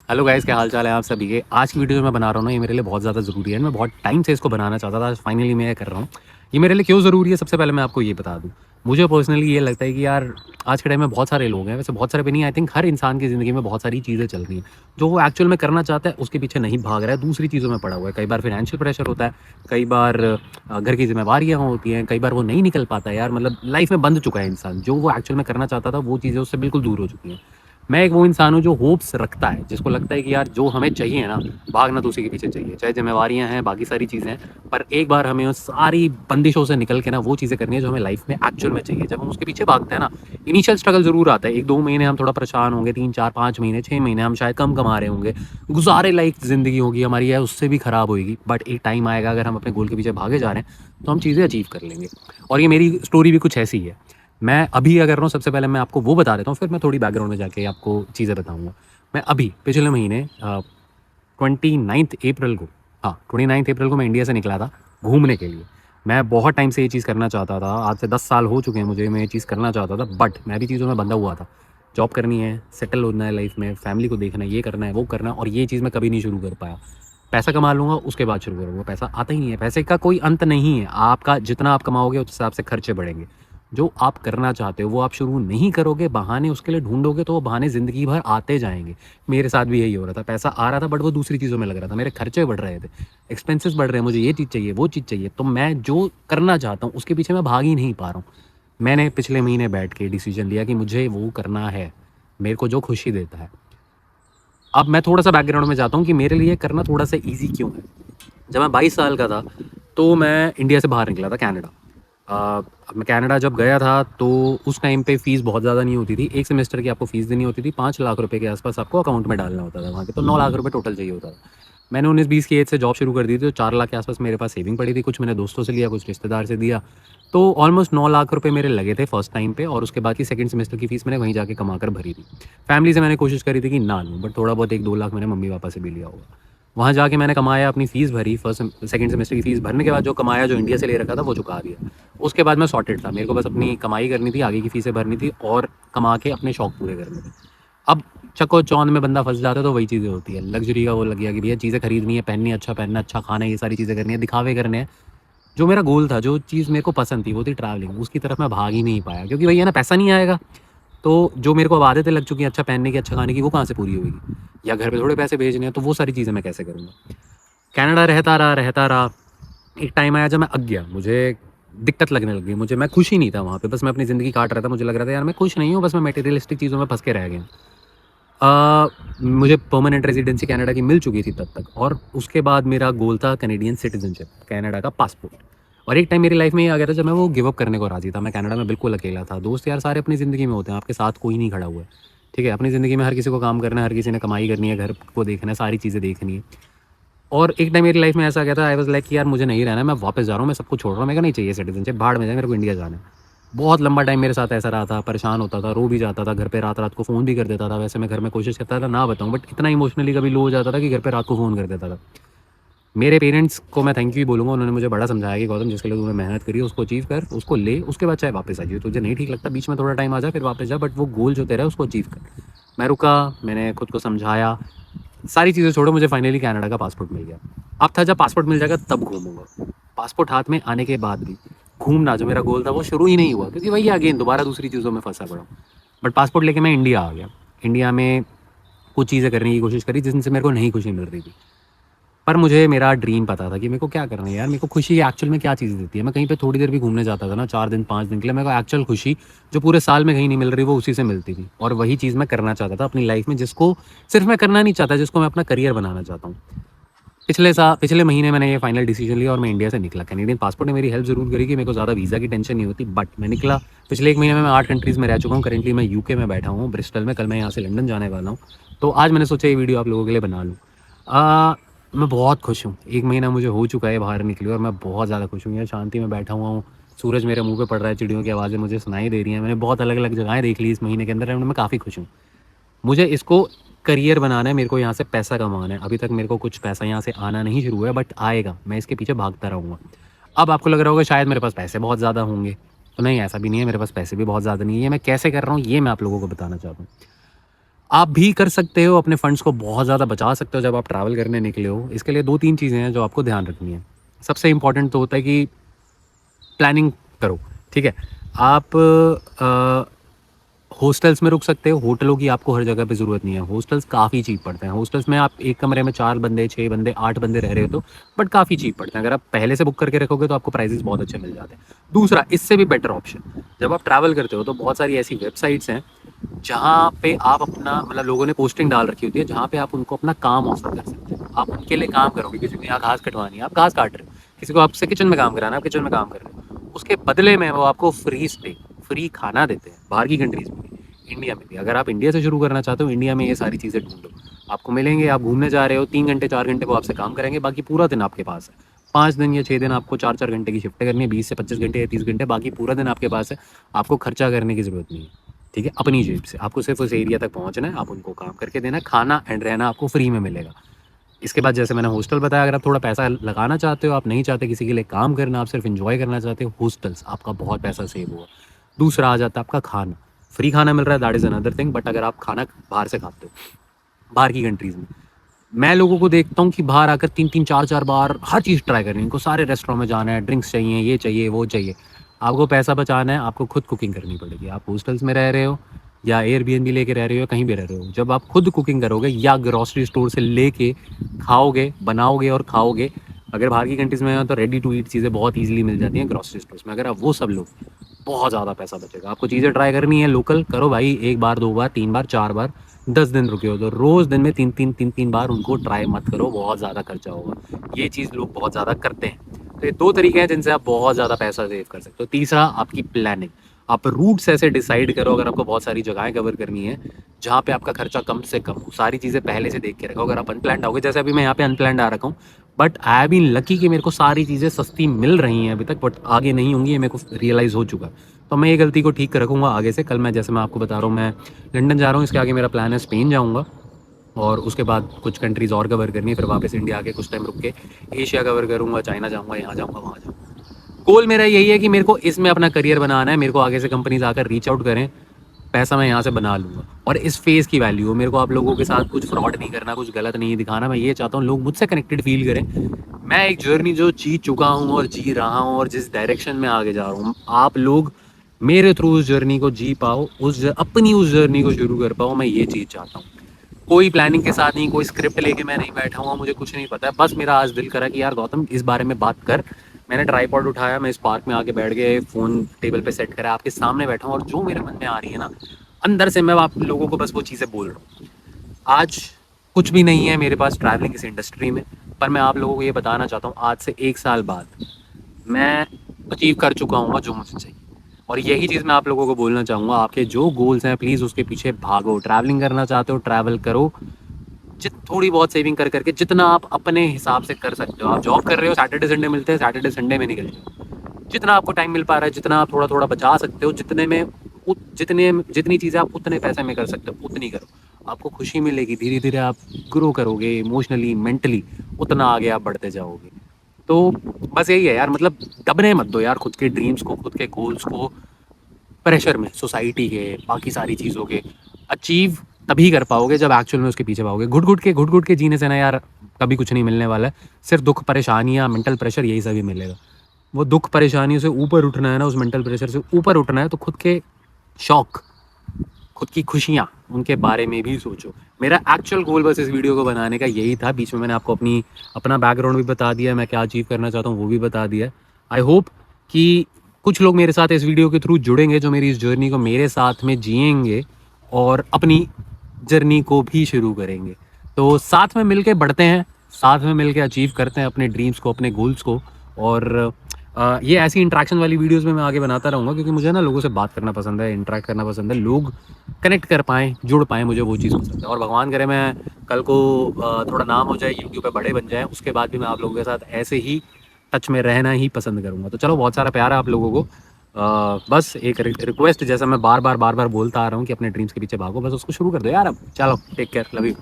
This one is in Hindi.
हेलो गाइस, क्या हाल चाल है आप सभी के। आज की वीडियो जो मैं बना रहा हूँ ना, ये मेरे लिए बहुत ज़्यादा ज़रूरी है। मैं बहुत टाइम से इसको बनाना चाहता था, फाइनली मैं ये कर रहा हूँ। ये मेरे लिए क्यों ज़रूरी है, सबसे पहले मैं आपको ये बता दूँ। मुझे पर्सनली ये लगता है कि यार आज के टाइम में बहुत सारे लोग हैं, वैसे बहुत सारे भी नहीं, आई थिंक हर इंसान की ज़िंदगी में बहुत सारी चीज़ें चल रही हैं जो वो एक्चुअल में करना चाहता है, उसके पीछे नहीं भाग रहा है, दूसरी चीज़ों में पड़ा हुआ है। कई बार फाइनेंशियल प्रेशर होता है, कई बार घर की जिम्मेवारियाँ होती हैं, कई बार वो नहीं निकल पाता है यार, मतलब लाइफ में बंध चुका है इंसान। जो वो एक्चुअल में करना चाहता था वो चीज़ें उससे बिल्कुल दूर हो चुकी हैं। मैं एक वो इंसान हूँ जो होप्स रखता है, जिसको लगता है कि यार जो हमें चाहिए ना, भागना तो उसी के पीछे चाहिए, चाहे जिम्मेवारियाँ हैं, बाकी सारी चीज़ें हैं, पर एक बार हमें उस सारी बंदिशों से निकल के ना वो चीज़ें करनी है जो हमें लाइफ में एक्चुअल में चाहिए। जब हम उसके पीछे भागते हैं ना, इनिशियल स्ट्रगल ज़रूर आता है, 1-2 महीने हम थोड़ा परेशान होंगे, 3-4-5 महीने, 6 महीने हम शायद कम कमा रहे होंगे, गुज़ारे लाइक ज़िंदगी होगी हमारी, या उससे भी ख़राब होएगी, बट एक टाइम आएगा अगर हम अपने गोल के पीछे भागे जा रहे हैं, तो हम चीज़ें अचीव कर लेंगे। और ये मेरी स्टोरी भी कुछ ऐसी ही है। मैं अभी अगर रहा हूँ, सबसे पहले मैं आपको वो बता देता हूँ, फिर मैं थोड़ी बैकग्राउंड में जाके आपको चीज़ें बताऊँगा। मैं अभी पिछले महीने 29 अप्रैल को, हाँ 29 अप्रैल को मैं इंडिया से निकला था घूमने के लिए। मैं बहुत टाइम से ये चीज़ करना चाहता था, आज से 10 साल हो चुके हैं मुझे, मैं ये चीज़ करना चाहता था, बट मैं भी चीज़ों में बंधा हुआ था। जॉब करनी है, सेटल होना है लाइफ में, फैमिली को देखना है, ये करना है, वो करना है, और ये चीज़ मैं कभी नहीं शुरू कर पाया। पैसा कमा लूँगा, उसके बाद शुरू करूँगा, पैसा आता ही नहीं है, पैसे का कोई अंत नहीं है। आपका जितना आप कमाओगे उस हिसाब से खर्चे बढ़ेंगे। जो आप करना चाहते हो वो आप शुरू नहीं करोगे, बहाने उसके लिए ढूँढोगे तो वो बहाने ज़िंदगी भर आते जाएँगे। मेरे साथ भी यही हो रहा था, पैसा आ रहा था बट वो दूसरी चीज़ों में लग रहा था, मेरे खर्चे बढ़ रहे थे, एक्सपेंसेस बढ़ रहे हैं, मुझे ये चीज़ चाहिए, वो चीज़ चाहिए, तो मैं जो करना चाहता हूँ उसके पीछे मैं भाग ही नहीं पा रहा हूँ। मैंने पिछले महीने बैठ के डिसीजन लिया कि मुझे वो करना है, मेरे को जो खुशी देता है। अब मैं थोड़ा-सा बैकग्राउंड में जाता हूँ कि मेरे लिए करना थोड़ा-सा ईज़ी क्यों है। जब मैं 22 साल का था, तो मैं इंडिया से बाहर निकला था कनाडा। मैं कनाडा जब गया था, तो उस टाइम पे फ़ीस बहुत ज़्यादा नहीं होती थी। 1 सेमेस्टर की आपको फ़ीस देनी होती थी, 5 लाख रुपए के आस-पास आपको अकाउंट में डालना होता था वहाँ के, तो 9 लाख रुपए टोटल चाहिए होता था। मैंने 19-20 की एज से जॉब शुरू कर दी थी, तो 4 लाख के आस-पास मेरे पास सेविंग पड़ी थी, कुछ मैंने दोस्तों से लिया, कुछ रिश्तेदार से दिया। तो ऑलमोस्ट 9 लाख रुपए मेरे लगे थे फर्स्ट टाइम पे, और उसके बाद की सेकंड सेमेस्टर की फ़ीस मैंने वहीं जाके कमा कर भरी थी। फैमिली से मैंने कोशिश करी थी कि ना लूँ, बट थोड़ा बहुत 1-2 लाख मैंने मम्मी-पापा से भी लिया होगा। वहाँ जाके मैंने कमाया, अपनी फ़ीस भरी, सेकंड सेमेस्टर की फ़ीस भरने के बाद जो कमाया, जो इंडिया से ले रखा था, वो चुका दिया। उसके बाद मैं सॉर्टेड था, मेरे को बस अपनी कमाई करनी थी, आगे की फ़ीसें भरनी थी और कमा के अपने शौक पूरे करने थे। अब चको-चौंध में बंदा फँस जाता है, तो वही चीज़ें होती है। लग्ज़री का वो लग गया कि भैया चीज़ें खरीदनी है, पहननी है, अच्छा पहनना है, अच्छा खाना है, ये सारी चीज़ें करनी है, दिखावे करने हैं। जो मेरा गोल था, जो चीज़ मेरे को पसंद थी, वो थी ट्रैवलिंग, उसकी तरफ मैं भाग ही नहीं पाया, क्योंकि वही है ना, पैसा नहीं आएगा, तो जो मेरे को अब आदतें लग चुकी हैं अच्छा पहनने की, अच्छा खाने की, वो कहाँ से पूरी होएगी? या घर पे थोड़े पैसे भेजने हैं, तो वो सारी चीज़ें मैं कैसे करूँगा? कनाडा रहता रहा, एक टाइम आया जब मैं अक गया, मुझे दिक्कत लगने लग गई, मैं खुश ही नहीं था वहाँ पे, बस मैं अपनी ज़िंदगी काट रहा था, मुझे लग रहा था यार मैं खुश नहीं हूँ, बस मैं मटेरियलिस्टिक चीज़ों में फँस के रह गया। मुझे परमानेंट रेज़िडेंसी कनाडा की मिल चुकी थी तब तक, और उसके बाद मेरा गोल था कैनेडियन सिटीज़नशिप, कनाडा का पासपोर्ट। और एक टाइम मेरी लाइफ़ में ये आ गया था जब मैं वो गिव अप करने को राज़ी था, मैं कनाडा में बिल्कुल अकेला था। दोस्त यार सारे अपनी ज़िंदगी में होते हैं, आपके साथ कोई नहीं खड़ा हुआ है, ठीक है? अपनी ज़िंदगी में हर किसी को काम करना है, हर किसी ने कमाई करनी है, घर को देखना है, सारी चीज़ें देखनी है। और एक टाइम मेरी लाइफ में ऐसा आ गया था, आई वाज़ लाइक कि यार मुझे नहीं रहना है, मैं वापस जा रहा हूँ, मैं सब कुछ छोड़ रहा हूँ, मेरे को नहीं चाहिए सिटीज़नशिप, भाड़ में जाए, मेरे को इंडिया जाना है। बहुत लंबा टाइम मेरे साथ ऐसा रहा था, परेशान होता था, रो भी जाता था, घर पे रात-रात को फ़ोन भी कर देता था। वैसे मैं घर में कोशिश करता था ना बताऊँ, बट इतना इमोशनली कभी लो हो जाता था कि घर पे रात को फ़ोन कर देता था। मेरे पेरेंट्स को मैं थैंक यू ही बोलूँगा, उन्होंने मुझे बड़ा समझाया कि गौतम जिसके लिए तूने मेहनत करी है उसको अचीव कर, उसको ले, उसके बाद चाहे वापस आ जाइए। तुझे नहीं ठीक लगता, बीच में थोड़ा टाइम आ जा, फिर वापस जा, बट वो गोल जो तेरा है उसको अचीव कर। मैं रुका, मैंने खुद को समझाया, सारी चीज़ें छोड़ो, मुझे फाइनली कनाडा का पासपोर्ट मिल गया। अब था जब पासपोर्ट मिल जाएगा तब घूमूँगा। पासपोर्ट हाथ में आने के बाद भी घूमना जो मेरा गोल था वो शुरू ही नहीं हुआ, क्योंकि वही अगेन दोबारा दूसरी चीज़ों में फँसा पड़ा हूँ। बट पासपोर्ट लेके मैं इंडिया आ गया। इंडिया में कुछ चीज़ें करने की कोशिश करी जिनसे मेरे को नहीं खुशी मिल रही थी। पर मुझे मेरा ड्रीम पता था कि मेरे को क्या करना है यार, मेरे को खुशी एक्चुअल में क्या चीज़ देती है। मैं कहीं पे थोड़ी देर भी घूमने जाता था ना, 4 दिन 5 दिन के लिए, मेरे को एक्चुअल खुशी जो पूरे साल में कहीं नहीं मिल रही वो उसी से मिलती थी। और वही चीज़ मैं करना चाहता था अपनी लाइफ़ में, जिसको सिर्फ़ मैं करना नहीं चाहता, जिसको मैं अपना करियर बनाना चाहता हूँ। पिछले महीने मैंने ये फाइनल डिसीजन लिया और मैं इंडिया से निकला। कैनेडियन पासपोर्ट ने मेरी हेल्प ज़रूर करी कि मेरे को ज़्यादा वीज़ा की टेंशन नहीं होती, बट मैं निकला। पिछले 1 महीने में मैं 8 कंट्रीज़ में रह चुका हूँ। करेंटली मैं यूके में बैठा हूँ, ब्रिस्टल में। कल मैं यहाँ से लंदन जाने वाला हूँ। तो आज मैंने सोचा ये वीडियो आप लोगों के लिए बना लूँ। मैं बहुत खुश हूँ। 1 महीना मुझे हो चुका है बाहर निकले, और मैं बहुत ज़्यादा खुश हूँ। यहाँ शांति में बैठा हुआ हूँ, सूरज मेरे मुँह पे पड़ रहा है, चिड़ियों की आवाज़ें मुझे सुनाई दे रही हैं। मैंने बहुत अलग-अलग जगहें देख ली इस महीने के अंदर, एंड मैं काफ़ी खुश हूँ। मुझे इसको करियर बनाना है, मेरे को यहाँ से पैसा कमाना है। अभी तक मेरे को कुछ पैसा यहाँ से आना नहीं शुरू हुआ है, बट आएगा, मैं इसके पीछे भागता रहूँगा। अब आपको लग रहा होगा शायद मेरे पास पैसे बहुत ज़्यादा होंगे, तो नहीं, ऐसा भी नहीं है, मेरे पास पैसे भी बहुत ज़्यादा नहीं है। ये मैं कैसे कर रहा हूँ, ये मैं आप लोगों को बताना चाहता हूँ। आप भी कर सकते हो, अपने फंड्स को बहुत ज़्यादा बचा सकते हो जब आप ट्रैवल करने निकले हो। इसके लिए 2-3 चीज़ें हैं जो आपको ध्यान रखनी है। सबसे इम्पोर्टेंट तो होता है कि प्लानिंग करो, ठीक है? आप हॉस्टल्स में रुक सकते हो, होटलों की आपको हर जगह पे ज़रूरत नहीं है। हॉस्टल्स काफ़ी चीप पड़ते हैं। हॉस्टल्स में आप एक कमरे में 4 बंदे, 6 बंदे, 8 बंदे रह रहे हो तो बट काफ़ी चीप पड़ते हैं। अगर आप पहले से बुक करके रखोगे तो आपको प्राइसेज़ बहुत अच्छे मिल जाते हैं। दूसरा, इससे भी बेटर ऑप्शन, जब आप ट्रैवल करते हो तो बहुत सारी ऐसी वेबसाइट्स हैं जहाँ पे आप अपना मतलब लोगों ने पोस्टिंग डाल रखी होती है, जहाँ पे आप उनको अपना काम ऑफर कर सकते हो। आप उनके लिए काम करोगे, किसी को यहाँ घास कटवानी है, आप घास काट रहे हो, किसी को आपसे किचन में काम कराना है, आप किचन में काम कर रहे हो, उसके बदले में वो आपको फ्री स्टे, फ्री खाना देते हैं। बाहर की कंट्रीज में भी, इंडिया में भी। अगर आप इंडिया से शुरू करना चाहते हो, इंडिया में ये सारी चीज़ें ढूंढो, आपको मिलेंगे। आप घूमने जा रहे हो, 3 घंटे 4 घंटे वो आपसे काम करेंगे, बाकी पूरा दिन आपके पास है। 5 दिन या 6 दिन आपको 4-4 घंटे की शिफ्टें करनी है, 20 से 25 घंटे या 30 घंटे, बाकी पूरा दिन आपके पास है। आपको खर्चा करने की ज़रूरत नहीं है, ठीक है? अपनी जेब से आपको सिर्फ उस एरिया तक पहुंचना है, आप उनको काम करके देना है, खाना एंड रहना आपको फ्री में मिलेगा। इसके बाद जैसे मैंने हॉस्टल बताया, अगर आप थोड़ा पैसा लगाना चाहते हो, आप नहीं चाहते किसी के लिए काम करना, आप सिर्फ एंजॉय करना चाहते हो, हॉस्टल्स आपका बहुत पैसा सेव होगा। दूसरा आ जाता है आपका खाना, फ्री खाना मिल रहा है, that is another thing. But अगर आप खाना बाहर से खाते हो, बाहर की कंट्रीज़ में, मैं लोगों को देखता हूँ कि बाहर आकर 3-3 4-4 बार हर चीज़ ट्राई करनी है, इनको सारे रेस्टोरेंट में जाना है, ड्रिंक्स चाहिए, ये चाहिए, वो चाहिए। आपको पैसा बचाना है, आपको खुद कुकिंग करनी पड़ेगी। आप हॉस्टल्स में रह रहे हो या एयरबीएनबी लेके रह रहे हो या कहीं भी रह रहे हो, जब आप खुद कुकिंग करोगे या ग्रॉसरी स्टोर से लेके खाओगे, बनाओगे और खाओगे, अगर बाहर की कंट्रीज़ में हो तो रेडी टू ईट चीज़ें बहुत ईज़िली मिल जाती हैं ग्रॉसरी स्टोर्स में। अगर आप वो सब लो, बहुत ज़्यादा पैसा बचेगा। आपको चीज़ें ट्राई करनी है लोकल, करो भाई, 1 बार, 2 बार, 3 बार, 4 बार, 10 दिन रुके हो तो रोज़ दिन में 3-3 बार उनको ट्राई मत करो, बहुत ज़्यादा खर्चा होगा। ये चीज़ लोग बहुत ज़्यादा करते हैं। तो ये 2 तरीके हैं जिनसे आप बहुत ज़्यादा पैसा सेव कर सकते हो। तीसरा, आपकी प्लानिंग। आप रूट्स ऐसे डिसाइड करो, अगर आपको बहुत सारी जगहें कवर करनी है, जहाँ पे आपका खर्चा कम से कम हो, सारी चीज़ें पहले से देख के रखो। अगर आप अनप्लान्ड आओगे, जैसे अभी मैं यहाँ पे अनप्लान्ड आ रखा हूँ, but I have been lucky कि मेरे को सारी चीज़ें सस्ती मिल रही हैं अभी तक, बट आगे नहीं होंगी, ये मेरे को रियलाइज़ हो चुका है। तो मैं ये गलती को ठीक रखूँगा आगे से। कल मैं, जैसे मैं आपको बता रहा हूँ, मैं लंदन जा रहा हूँ, इसके आगे मेरा प्लान है स्पेन जाऊँगा और उसके बाद कुछ कंट्रीज़ और कवर करनी है, फिर वापस इंडिया आके कुछ टाइम रुक के एशिया कवर करूँगा, चाइना जाऊँगा, यहाँ जाऊँगा, वहाँ जाऊँगा। गोल मेरा यही है कि मेरे को इसमें अपना करियर बनाना है, मेरे को आगे से कंपनीज आकर रीच आउट करें, पैसा मैं यहाँ से बना लूँगा और इस फेज़ की वैल्यू हो। मेरे को आप लोगों के साथ कुछ फ्रॉड नहीं करना, कुछ गलत नहीं दिखाना। मैं ये चाहता हूँ लोग मुझसे कनेक्टेड फील करें। मैं एक जर्नी जो जी चुका हूँ और जी रहा हूँ और जिस डायरेक्शन में आगे जा रहा हूँ, आप लोग मेरे थ्रू उस जर्नी को जी पाओ, अपनी उस जर्नी को शुरू कर पाओ। मैं ये चीज़ चाहता हूँ। कोई प्लानिंग के साथ नहीं, कोई स्क्रिप्ट लेके मैं नहीं बैठा हुआ, मुझे कुछ नहीं पता है। बस मेरा आज दिल करा कि यार गौतम, इस बारे में बात कर। मैंने ट्राईपॉड उठाया, मैं इस पार्क में आके बैठ गए, फ़ोन टेबल पे सेट करा, आपके सामने बैठा हूँ और जो मेरे मन में आ रही है ना, अंदर से मैं आप लोगों को बस वो चीज़ें बोल रहा हूँ। आज कुछ भी नहीं है मेरे पास ट्रैवलिंग इस इंडस्ट्री में, पर मैं आप लोगों को ये बताना चाहता हूँ, आज से 1 साल बाद मैं अचीव कर चुका हूँ जो मुझे चाहिए। और यही चीज़ मैं आप लोगों को बोलना चाहूँगा, आपके जो गोल्स हैं प्लीज़ उसके पीछे भागो। ट्रैवलिंग करना चाहते हो, ट्रैवल करो, थोड़ी बहुत सेविंग कर करके, जितना आप अपने हिसाब से कर सकते हो। आप जॉब कर रहे हो, सैटरडे संडे मिलते हैं, सैटरडे संडे में निकल जाओ। जितना आपको टाइम मिल पा रहा है, जितना आप थोड़ा थोड़ा बचा सकते हो, जितनी चीज़ें आप उतने पैसे में कर सकते हो उतनी करो। आपको खुशी मिलेगी, धीरे धीरे आप ग्रो करोगे इमोशनली, मेंटली, उतना आगे आप बढ़ते जाओगे। तो बस यही है यार, मतलब दबने मत दो यार खुद के ड्रीम्स को, खुद के गोल्स को प्रेशर में, सोसाइटी के, बाकी सारी चीज़ों के। अचीव तभी कर पाओगे जब एक्चुअल में उसके पीछे पाओगे। घुट घुट के जीने से ना यार कभी कुछ नहीं मिलने वाला है। सिर्फ दुख, परेशानियाँ, मेंटल प्रेशर, यही सभी मिलेगा। वो दुख परेशानियों से ऊपर उठना है ना, उस मेंटल प्रेशर से ऊपर उठना है, तो खुद के शौक, खुद की खुशियाँ, उनके बारे में भी सोचो। मेरा एक्चुअल गोल बस इस वीडियो को बनाने का यही था। बीच में मैंने आपको अपना बैकग्राउंड भी बता दिया, मैं क्या अचीव करना चाहता हूँ वो भी बता दिया। आई होप कि कुछ लोग मेरे साथ इस वीडियो के थ्रू जुड़ेंगे, जो मेरी इस जर्नी को मेरे साथ में जिएंगे और अपनी जर्नी को भी शुरू करेंगे। तो साथ में मिलके बढ़ते हैं, साथ में मिलके अचीव करते हैं अपने ड्रीम्स को, अपने गोल्स को। और ये ऐसी इंटरेक्शन वाली वीडियोस में मैं आगे बनाता रहूँगा, क्योंकि मुझे ना लोगों से बात करना पसंद है, इंटरेक्ट करना पसंद है, लोग कनेक्ट कर पाएँ, जुड़ पाएँ, मुझे वो चीज़ पसंद है। और भगवान करे मैं कल को थोड़ा नाम हो जाए, यूट्यूब पे बड़े बन जाएँ, उसके बाद भी मैं आप लोगों के साथ ऐसे ही टच में रहना ही पसंद करूँगा। तो चलो, बहुत सारा प्यार है आप लोगों को। बस एक रिक्वेस्ट, जैसा मैं बार बार बोलता आ रहा हूँ कि अपने ड्रीम्स के पीछे भागो, बस उसको शुरू कर दो यार अब। चलो, टेक केयर, लव यू।